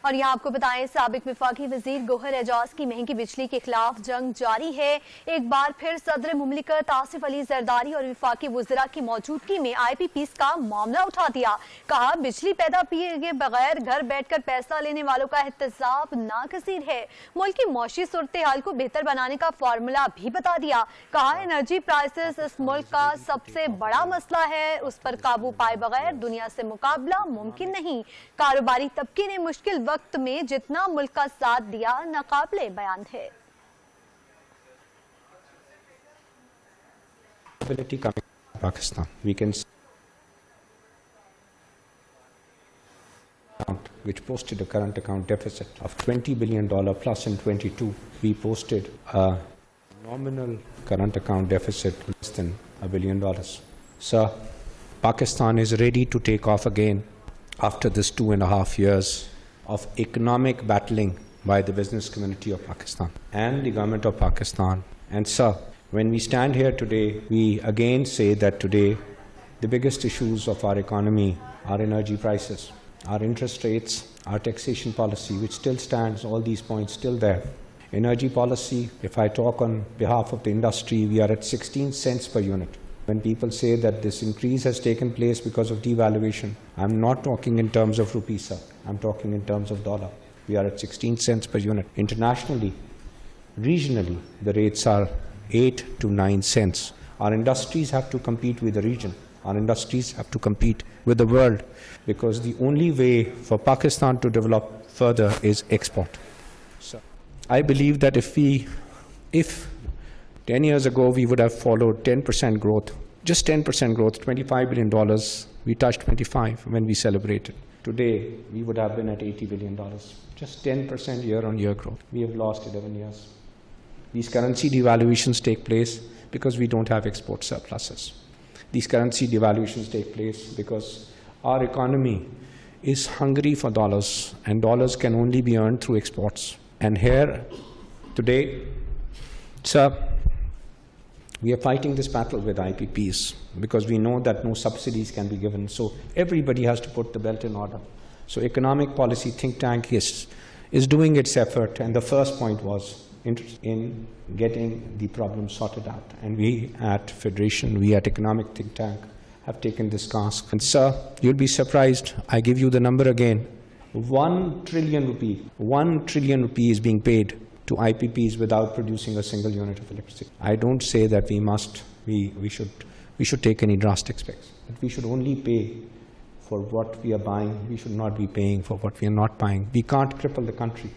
और यहाँ आपको बताएं, साबिक विफाकी वजीर गोहर एजाज की महंगी बिजली के खिलाफ जंग जारी है। एक बार फिर सदर मुमलिकत आसिफ अली जरदारी और विफाकी वज़रा की मौजूदगी में IPPs का मामला उठा दिया। कहा, बिजली पैदा किए बगैर घर बैठकर पैसा लेने वालों का एहतसाब नागज़ीर है। मुल्क की मौशी सूरत हाल को बेहतर बनाने का फार्मूला भी बता दिया। कहा, एनर्जी प्राइसेस इस मुल्क का सबसे बड़ा मसला है, उस पर काबू पाए बगैर दुनिया से मुकाबला मुमकिन नहीं। कारोबारी तबके ने मुश्किल वक्त में जितना मुल्क का साथ दिया, नाकाबिले बयान है। Pakistan, we can which posted a current account deficit of $20 billion plus in 22. We posted a nominal current account deficit less than $1 billion. Sir, Pakistan is ready to take off again after this 2.5 years of economic battling by the business community of Pakistan and the government of Pakistan. And sir, when we stand here today, we again say that today the biggest issues of our economy are energy prices, our interest rates, our taxation policy, which still stands, all these points still there. Energy policy, if I talk on behalf of the industry, we are at 16 cents per unit. When people say that this increase has taken place because of devaluation, I'm not talking in terms of rupees, sir. I'm talking in terms of dollar. We are at 16 cents per unit. Internationally, regionally, the rates are 8 to 9 cents. Our industries have to compete with the region. Our industries have to compete with the world, because the only way for Pakistan to develop further is export. So I believe that if 10 years ago we would have followed 10% growth, just 10% growth, $25 billion, we touched 25 when we celebrated. Today we would have been at $80 billion, just 10% year-on-year growth. We have lost 11 years. These currency devaluations take place because we don't have export surpluses. These currency devaluations take place because our economy is hungry for dollars, and dollars can only be earned through exports. And here, today, sir, we are fighting this battle with IPPs because we know that no subsidies can be given. So everybody has to put the belt in order. So economic policy think tank is doing its effort, and the first point was in getting the problem sorted out. And we at Federation, we at Economic Think Tank have taken this task. And sir, you'll be surprised, I give you the number again, 1 trillion rupee is being paid to IPPs without producing a single unit of electricity. I don't say that we should take any drastic steps, but we should only pay for what we are buying. We should not be paying for what we are not buying. We can't cripple the country.